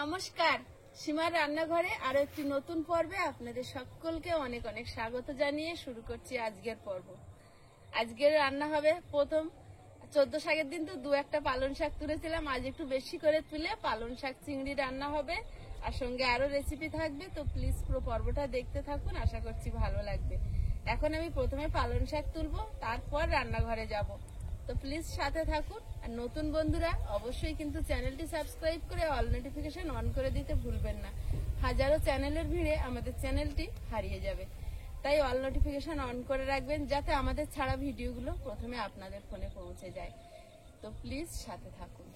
নমস্কার, সীমার রান্নাঘরে আরো একটি নতুন পর্বে আপনাদের সকলকে অনেক অনেক স্বাগত জানিয়ে শুরু করছি আজকের পর্ব। আজকের রান্না হবে প্রথম 14 শাকের দিন তো 2-1টা পালং শাক তুলেছিলাম, আজ একটু বেশি করে তুলে পালং শাক চিংড়ি রান্না হবে আর সঙ্গে আরো রেসিপি থাকবে। তো প্লিজ পুরো পর্বটা দেখতে থাকুন, আশা করছি ভালো লাগবে। এখন আমি প্রথমে পালং শাক তুলবো, তারপর রান্নাঘরে যাব। তো প্লিজ সাথে থাকুন। আর নতুন বন্ধুরা অবশ্যই কিন্তু চ্যানেলটি সাবস্ক্রাইব করে অল নোটিফিকেশন অন করে দিতে ভুলবেন না। হাজারো চ্যানেলের ভিড়ে আমাদের চ্যানেলটি হারিয়ে যাবে, তাই অল নোটিফিকেশন অন করে রাখবেন যাতে আমাদের ছাড়া ভিডিওগুলো প্রথমে আপনাদের ফোনে পৌঁছে যায়। তো প্লিজ সাথে থাকুন।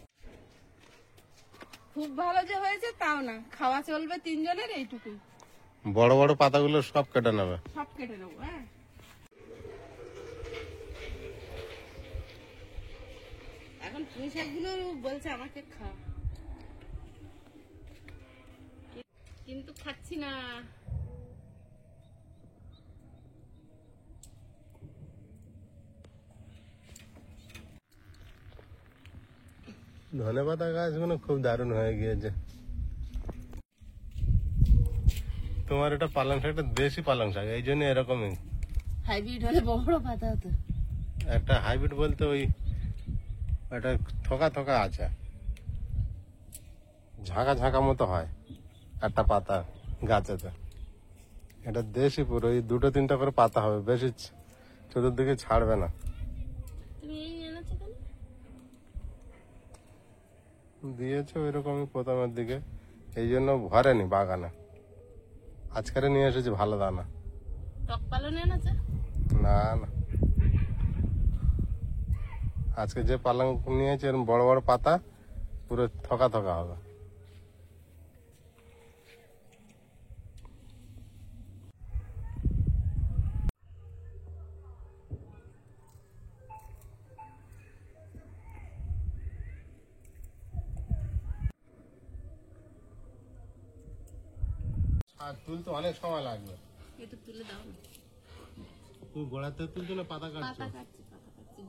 খুব ভালো যে হয়েছে তাও না, খাওয়া চলবে 3 জনের এইটুকুই। বড় বড় পাতাগুলো সব কেটে নেবে, সব কেটে নেবো। হ্যাঁ, এখন পুঁই শাকগুলো বলছে আমাকে খা, কিন্তু খাচ্ছি না। ধনেপাতা গাছগুলো খুব দারুণ হয়ে গিয়েছে। তোমার এটা পালং শাকটা দেশি পালং শাক, এই জন্য এরকমই। হাইব্রিড হলে বড় পাতা হতো। একটা হাইব্রিড বলতে ওই একটা থোকা থোকা আছে, ঝাঁকা ঝাঁকা মতো হয় একটা পাতা গাছেতে। এটা দেশি পুরো, ওই 2-3টা করে পাতা হবে, বেশি চতুর্দিকে ছাড়বে না। তুমি এই এনেছো কেন? দিয়েছে ওই রকমই প্রথমের দিকে, এই জন্য ভরেনি বাগানে। আজকের নিয়ে এসেছি ভালো দানা। টক পালন এনেছো? না না, আজকে যে পালং নিয়েছে এরকম বড় বড় পাতা, পুরো থকা থকা হবে। আর তুলতে অনেক সময় লাগবে। একটু তুলে দাও না। তুই গোড়াতে তুলছো না পাতা কাটছো? পাতা কাটছি।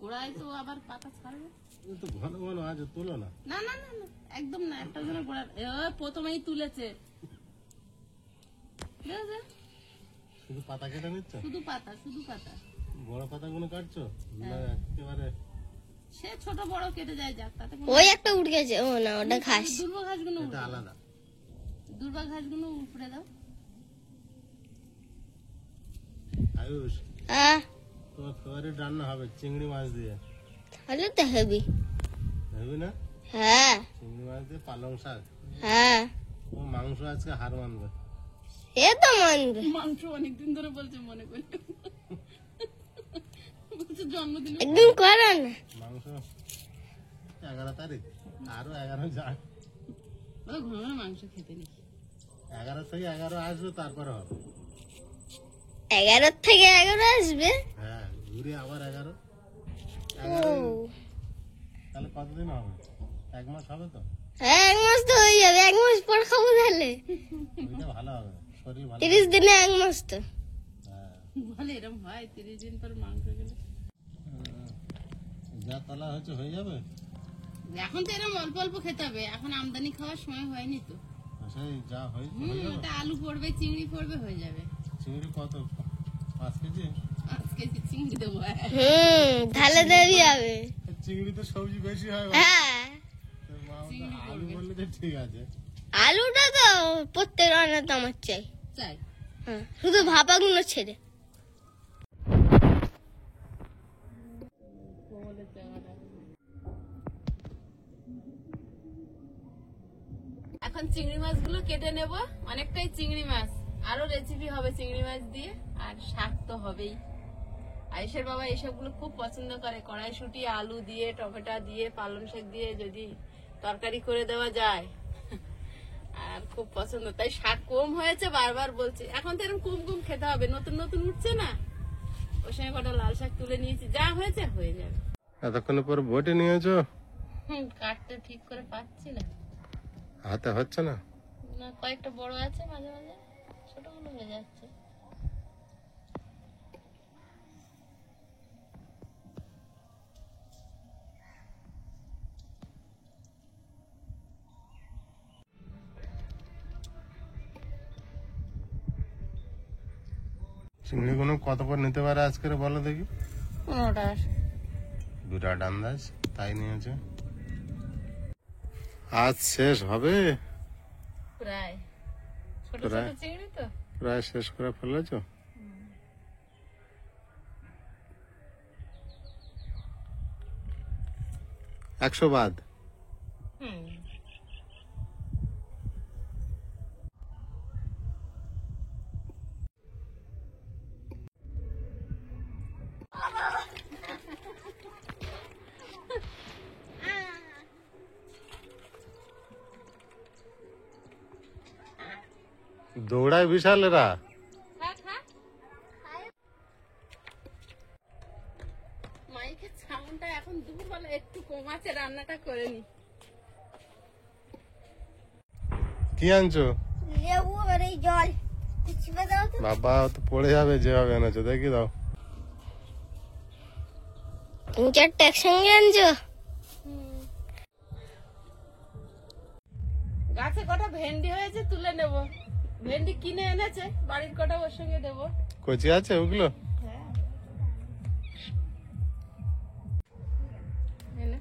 গোড়ায় তো আবার পাতা ছাড়বে। তো ঘন ঘন আছে, তুলো না। না না না না, একদম না। একটা জনের গোড়া প্রথমেই তুলেছে। শুধু পাতা কেটে নিচ্ছ? শুধু পাতা, শুধু পাতা। বড় পাতাগুলো কাটছো না একেবারে? সে ছোট বড় কেটে যায়, যাক তাতে ওই একটা উঠে গেছে। ও না, ওটা ঘাস। দুর্বা ঘাসগুলো এটা আলাদা। দুর্বা ঘাসগুলো উপড়ে দাও। আয়ুষ, হ্যাঁ, তোমার ফেভারিট রান্না হবে চিংড়ি মাছ দিয়ে। তাহলে তো হেবি। ভাবি না? হ্যাঁ চিংড়ি মাছ দিয়ে পালং শাক। হ্যাঁ, ও মাংস আজকে হার মানবে। এ তো মানবে। মাংস অনেকদিন ধরে বলছে, মনে করি বলছে জন্মদিনে একদিন করো না। মাংস 11 তারিখ, আরো 11 যায়। ঘন ঘন মাংস খেতে নেই। 11 থেকে 11 আসবে, তারপরে হবে। 11 থেকে 11 আসবে। হ্যাঁ, ঘুরে আবার 11। ও, তাহলে কতদিন হবে? 1 মাস হবে তো? হ্যাঁ 1 মাস তো হয়ে যাবে। 1 মাস পর খাবো তাহলে। ওইটা ভালো হবে, শরীর ভালো। 30 দিনে 1 মাস তো। হ্যাঁ, বলে এরকম হয় 30 দিন পর মাংস খেলে। যা তলা হচ্ছে হয়ে যাবে। এখন তো এরকম অল্প অল্প খেতে হবে, এখন আমদানি খাওয়ার সময় হয়নি তো। সেই যা হয়ে যাবে। ওটা আলু পড়বে, চিংড়ি পড়বে, হয়ে যাবে। চিংড়ি কত? 5 কেজি? 5 কেজি চিংড়ি দেবো। ঢালে দেবি হবে। চিংড়ি তো সবজি বেশি হয়। হ্যাঁ, আলু বললে তো ঠিক আছে। আলুটা তো প্রত্যেক রান্নাতে আমার চাই। চাই। হ্যাঁ, শুধু ভাপাগুলো ছেড়ে। এখন চিংড়ি মাছগুলো কেটে নেব। অনেকটাই চিংড়ি মাছ, আরো রেসিপি হবে চিংড়ি মাছ দিয়ে, আর শাক তো হবেই। আয়েশের বাবা এইসবগুলো খুব পছন্দ করে, কড়াইশুঁটি আলু দিয়ে টমেটো দিয়ে পালং শাক দিয়ে যদি তরকারি করে দেওয়া যায় আর খুব পছন্দ। তাই শাক কম হয়েছে বারবার বলছি, এখন তো এরকম কম কম খেতে হবে, নতুন নতুন উঠছে না। ওই সময় কটা লাল শাক তুলে নিয়েছি, যা হয়েছে হয়ে যাবে। এতক্ষণ পর বটে নিয়েছো? কাটতে ঠিক করে পাচ্ছি না, হাতে হচ্ছে না। না কয়েকটা বড় আছে, মাঝে মাঝে ছোটগুলো হয়ে যাচ্ছে। চিংড়িগুলো কত করে নিতে পারে আজকের বলো দেখি? 15 টাকা। বিরাট আন্দাজ, তাই নিয়েছে। আজ শেষ হবে? প্রায় ছোট প্রায়। ছোট চিংড়ি তো। প্রায় শেষ করে ফেলেছ? 100 বাদ। হুম। দৌড়ায় বিশাল এরা। খা খা। মাইকের সাউন্ডটা এখন দুপুরবেলা একটু কমাচ্ছে, রান্নাটা করে নি। কি আনছো? লেবু আর এই জল চিপে দাও তো। বাবা তো পড়ে যাবে যেভাবে এনেছো, দেখি দাও। 3-4টা একসঙ্গে আনছো? গাছে কটা ভেন্ডি হয়েছে, তুলে নেব। ভেন্ডি কিনে এনেছে, বাড়ির কটা ওর সঙ্গে দেবো। কচি আছে ওগুলো? হ্যাঁ। এনে।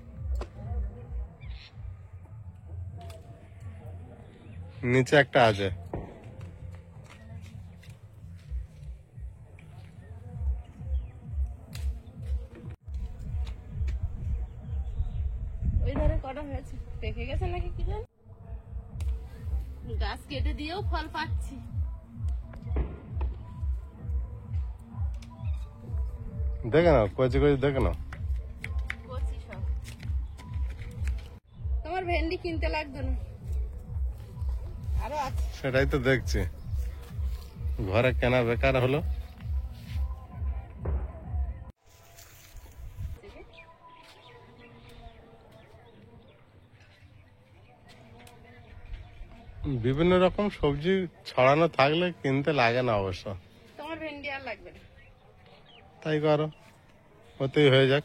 নিচে একটা আছে। ওই ধারে কটা হয়েছে, পেকে গেছে নাকি কি জানি। গাছ কেটে দিয়েও ফল পাচ্ছি। দেখে নাও, কচি কচি দেখে নাও। কচি সব। তোমার ভেন্ডি কিনতে লাগতো না, আরো আছে। সেটাই তো দেখছি, ঘরে কেনা বেকার হলো। বিভিন্ন রকম সবজি ছড়ানো থাকলে কিনতে লাগে না অবশ্য। তোমার ভেন্ডি আর লাগবে না। তাই করো, ওতেই হয়ে যাক।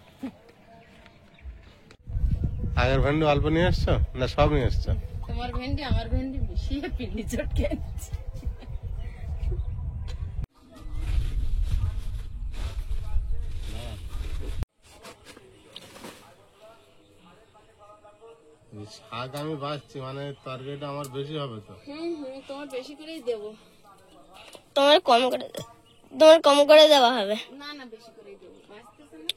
আগের ভেন্ডি অল্প নিয়ে এসছো না সব নিয়ে এসছো? তোমার ভেন্ডি আমার ভেন্ডি মিশিয়ে পিন্ডি চটকে এনেছি। শাক আমি বাঁচছি, মানে তরকারিটা আমার বেশি হবে তো। তোমার বেশি করেই দেবো। তোমার কম করে দেওয়া হবে। না না, বেশি করেই দেবো, বাঁচতেছে না।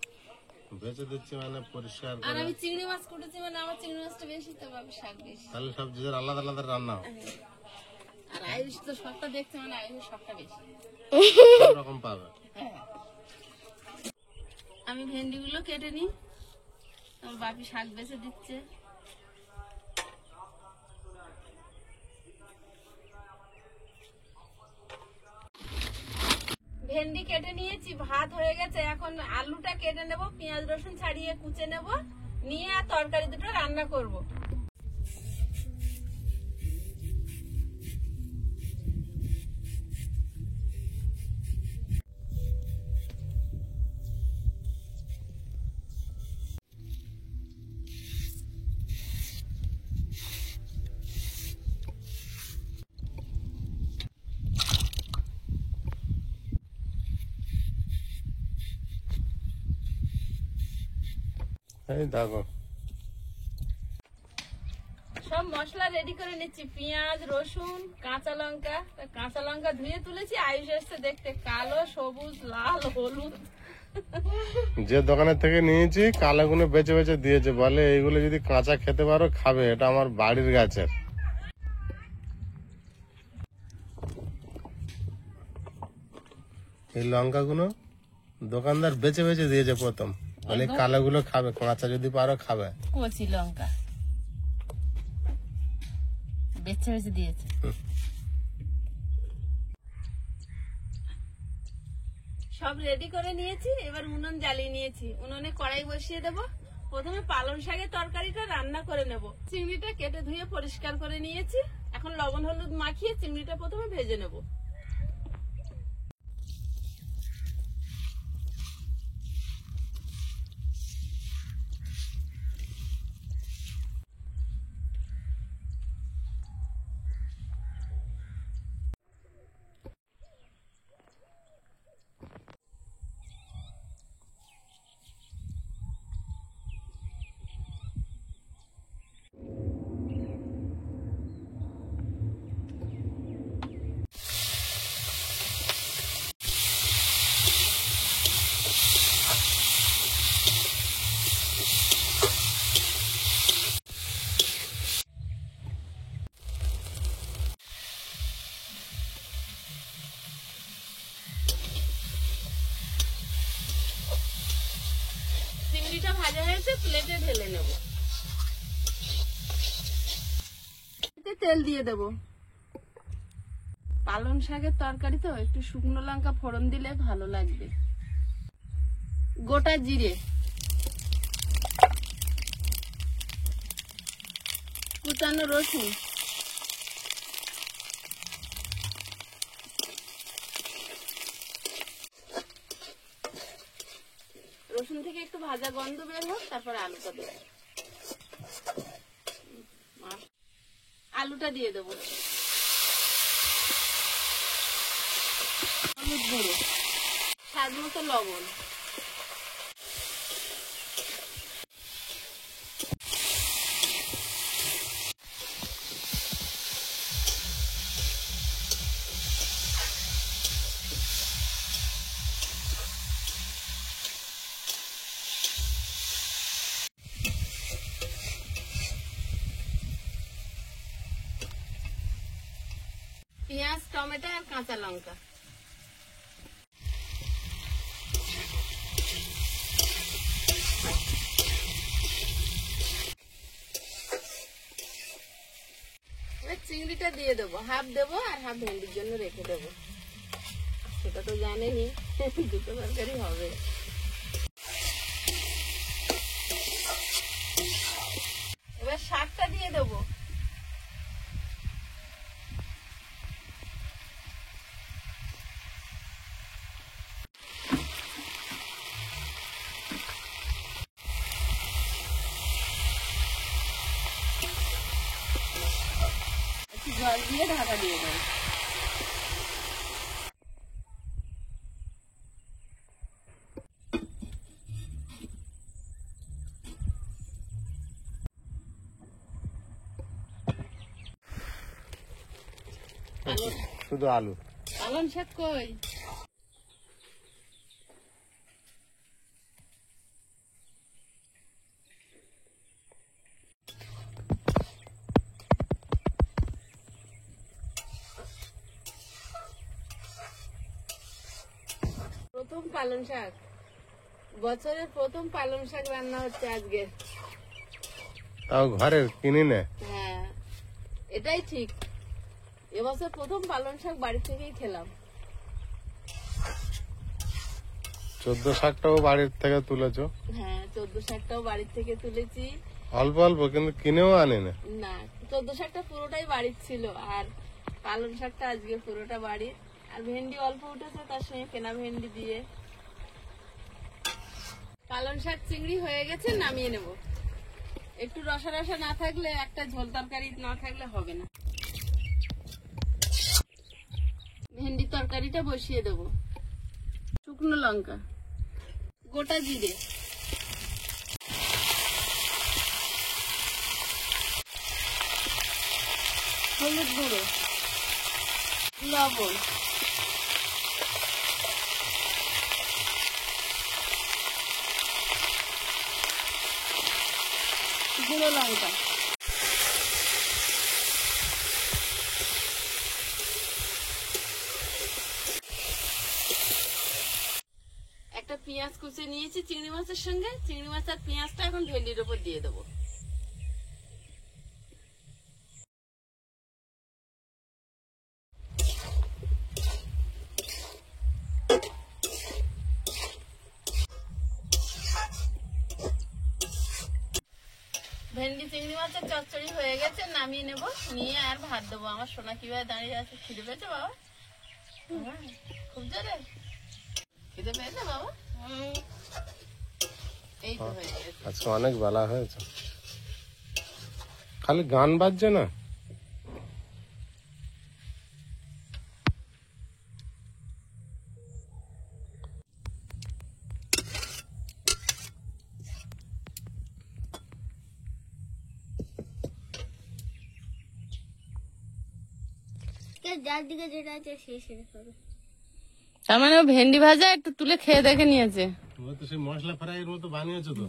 বেঁচে দিচ্ছি মানে পরিষ্কার আর করে। আমি চিংড়ি মাছ কুটেছি মানে আমার চিংড়ি মাছটা বেশি, তো ভাবে শাক বেশি। তাহলে সব জিনিসের আলাদা আলাদা রান্না হয়, আর আয়ুষ তো সবটা দেখছে মানে আয়ুষ সবটা বেশি। সব রকম পাবে। হ্যাঁ। আমি ভেন্ডিগুলো কেটে নিই, আমার বাপি শাক বেছে দিচ্ছে। ভেন্ডি কেটে নিয়েছি, ভাত হয়ে গেছে। এখন আলুটা কেটে নেব, পেঁয়াজ রসুন ছাড়িয়ে কুচে নেব, নিয়ে আর তরকারি দুটো রান্না করব। এই দেখো, সব মশলা রেডি করে নিচ্ছি, পেঁয়াজ রসুন কাঁচা লঙ্কা। কাঁচা লঙ্কা ধুয়ে তুলেছি, আয়ুষ এসছে দেখতে, কালো সবুজ লাল হলুদ। যে দোকানের থেকে নিয়েছি কালোগুলো বেছে বেছে দিয়েছে, বলে এইগুলো যদি কাঁচা খেতে পারো খাবে, এটা আমার বাড়ির গাছের। এই লঙ্কাগুলো দোকানদার বেছে বেছে দিয়েছে প্রথম, বলে কালোগুলো খাবে, কাঁচা যদি পারো খাবে। কচি লঙ্কা বেছে বেছে দিয়েছে। সব রেডি করে নিয়েছি, এবার উনুন জ্বালিয়ে নিয়েছি। উনুনে কড়াই বসিয়ে দেব। প্রথমে পালং শাকের তরকারিটা রান্না করে নেব। চিংড়িটা কেটে ধুয়ে পরিষ্কার করে নিয়েছি, এখন লবণ হলুদ মাখিয়ে চিংড়িটা প্রথমে ভেজে নেব। চিংড়িটা ভাজা হয়েছে, প্লেটে ঢেলে নেব। তেল দিয়ে দেব। পালং শাকের তরকারি তো একটু শুকনো লঙ্কা ফোড়ন দিলে ভালো লাগবে। গোটা জিরে, কুচানো রসুন, রসুন থেকে একটু ভাজা গন্ধ বের হোক, তারপর আলুটা দেবো। আলুটা দিয়ে দেবো। হলুদ গুঁড়ো, স্বাদ মতো লবণ, পেঁয়াজ, টমেটো আর কাঁচা লঙ্কা। এবার চিংড়িটা দিয়ে দেবো, হাফ দেবো আর হাফ ভেন্ডির জন্য রেখে দেবো। সেটা তো জানেনি, দুটো তরকারি হবে। এবার শাকটা দিয়ে দেবো। একটু জল দিয়ে ঢাকা দিয়ে দেবো। শুধু আলু। পালং শাক কই? প্রথম পালং শাক, বছরের প্রথম পালং শাক রান্না হচ্ছে আজকে। তাও ঘরের কিনে নে। হ্যাঁ, এটাই ঠিক। এবছর প্রথম পালং শাক বাড়ি থেকেই খেলাম। 14 শাকটাও বাড়ির থেকে তুলেছো? হ্যাঁ, 14 শাকটাও বাড়ির থেকে তুলেছি। অল্প অল্প, কিন্তু কিনেও আনি না। না, 14 শাকটা পুরোটাই বাড়ির ছিল, আর পালং শাকটা আজকে পুরোটা বাড়ির। আর ভেন্ডি অল্প উঠেছে, তার সঙ্গে কেনা ভেন্ডি দিয়ে। পালং শাক চিংড়ি হয়ে গেছে, নামিয়ে নেব। একটু রসা রসা না থাকলে, একটা ঝোল তরকারি না থাকলে হবে না। ভেন্ডি তরকারিটা বসিয়ে দেব। শুকনো লঙ্কা, গোটা জিরে, হলুদ গুঁড়ো, লবণ, গুঁড়ো লঙ্কা, একটা পেঁয়াজ কুচে নিয়েছি চিংড়ি মাছের সঙ্গে। চিংড়ি মাছ আর পেঁয়াজটা এখন ভেন্ডির উপর দিয়ে দেবো। ভেন্ডি চিংড়ি মাছের চচ্চড়ি হয়ে গেছে, নামিয়ে নেব। নিয়ে আর ভাত দেবো। আমার সোনা কিভাবে দাঁড়িয়ে আছে, খিদে পেয়েছে বাবা? খুব জোরে খিদে পেয়েছে বাবা? এই তো হয়ে গেছে। আজকে অনেক বেলা হয়েছে। খালি গান বাজছে না? যার দিকে যেটা আছে সেই সেটা খাবে। তার মানে ও ভেন্ডি ভাজা একটু তুলে খেয়ে দেখে নিয়েছে। ও তো সেই মশলা ফ্রাইয়ের মতো বানিয়েছো তো।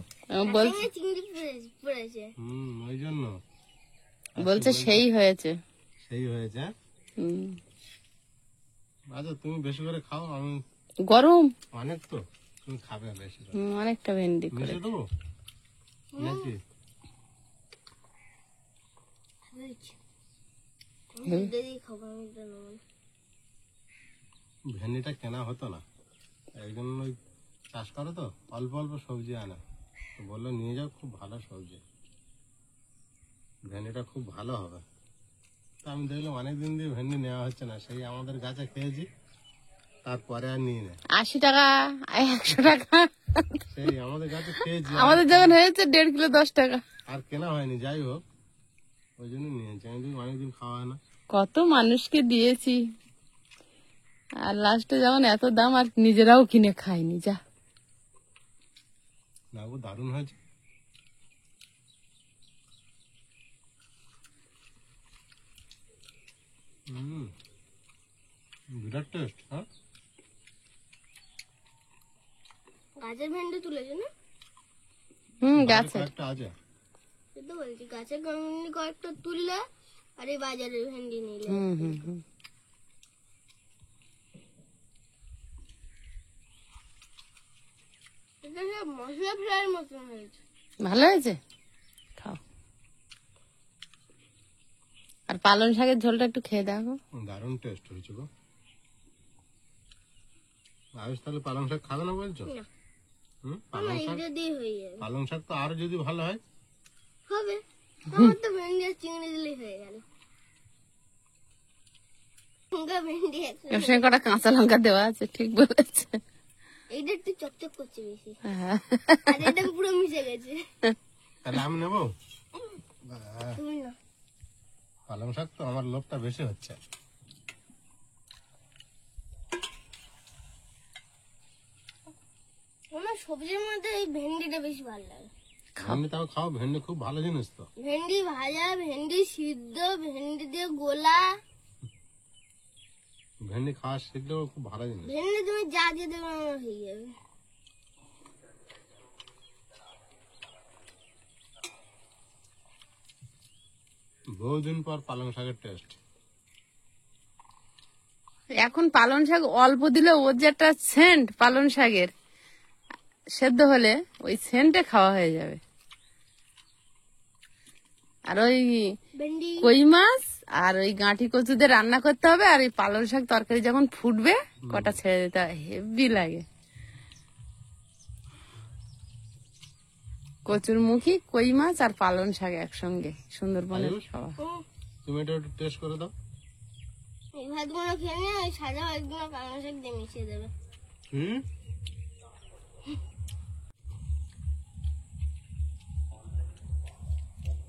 বলছে চিংড়ি পড়েছে। ওই জন্য বলছে সেই হয়েছে। সেই হয়েছে। আচ্ছা, তুমি বেশি করে খাও, আমি গরম অনেক তো তুমি খাবে বেশি করে। অনেকটা ভেন্ডি করে মিশে দেবো নাকি? ভেন্ডিটা কেনা হতো না, একজন ওই চাষ করে তো অল্প অল্প সবজি আনে, তো বললো নিয়ে যাও, খুব ভালো সবজি, ভেন্ডিটা খুব ভালো হবে। তো আমি দেখলাম অনেকদিন দিয়ে ভেন্ডি নেওয়া হচ্ছে না, সেই আমাদের গাছে খেয়েছি, তারপরে আর নিয়ে নেয়। 80 টাকা 100 টাকা, সেই আমাদের গাছে খেয়েছি, আমাদের যখন হয়েছে 1.5 কিলো 10 টাকা। আর কেনা হয়নি, যাই হোক ওই জন্য নিয়েছি। আমি দেখি অনেকদিন খাওয়া হয় না। কত মানুষকে দিয়েছি, আর লাস্টে যখন এত দাম আর নিজেরাও কিনে খাইনি। যা না গো, দারুণ হয়েছে। বিরাট টেস্ট। হ্যাঁ, গাছের ভেন্ডি তুলেছে না? গাছে একটা আছে। সে তো বলছি গাছের ভেন্ডি কয়েকটা তুললে আর এই বাজারের ভেন্ডি নিলে। এটা সব মশলা ফ্রাইয়ের মতন হয়েছে। ভালো হয়েছে, খাও। আর পালং শাকের ঝোলটা একটু খেয়ে দেখো, দারুণ টেস্ট হয়েছে গো। আয়ুষ তাহলে পালং শাক খাবে না বলছো? না। পালং শাক, এটা দিয়ে হয়ে যাবে। পালং শাক তো আরো যদি ভালো হয়। হবে, আমার তো ভেন্ডি আর চিংড়ি দিলেই হয়ে গেল। ভেন্ডি এর সঙ্গে কটা কাঁচা লঙ্কা দেওয়া আছে, ঠিক বলেছে। এইটা একটু চকচক করছে বেশি, হ্যাঁ। আর এটা পুরো মিশে গেছে। তাহলে আমি নেবো। তুমি না, পালং শাক তো আমার লোভটা বেশি হচ্ছে। আমার সবজির মধ্যে এই ভেন্ডিটা বেশি ভালো লাগে। ভেন্ডি তাও খাও, ভেন্ডি খুব ভালো জিনিস তো। ভেন্ডি ভাজা, ভেন্ডি সিদ্ধ, ভেন্ডি দিয়ে গোলা, ভেন্ডি খাওয়া শিখলেও খুব ভালো জিনিস। ভেন্ডি তুমি যা দিয়ে দেবে আমার হয়ে যাবে। বহুদিন পর পালং শাকের টেস্ট। এখন পালং শাক অল্প দিলে ওর যে একটা সেন্ট, পালং শাকের সেদ্ধ হলে ওই সেন্টে খাওয়া হয়ে যাবে। আর ওই ভেন্ডি কই মাছ আর ওই গাঁঠি কচু দিয়ে রান্না করতে হবে, আর ওই পালং শাক তরকারি যখন ফুটবে কটা ছেড়ে দিতে হবে, হেভি লাগে। কচুর মুখী, কই মাছ আর পালং শাক একসঙ্গে সুন্দরবনের আয়ুষ? খাওয়া। তুমি এটা একটু টেস্ট করে দাও। এই ভাতগুলো খেয়ে নিয়ে ওই সাদা ভাতগুলো পালং শাক দিয়ে মিশিয়ে দেবে।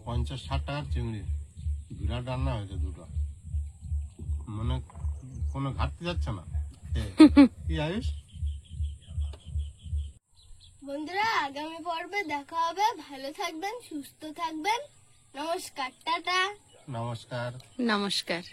50-60 টাকার চিংড়ি, বিরাট রান্না হয়েছে দুটো, মানে কোনো ঘাটতি যাচ্ছে না। কি আয়ুষ? বন্ধুরা, আগামী পর্বে দেখা হবে। ভালো থাকবেন, সুস্থ থাকবেন। নমস্কার, টাটা। নমস্কার। নমস্কার।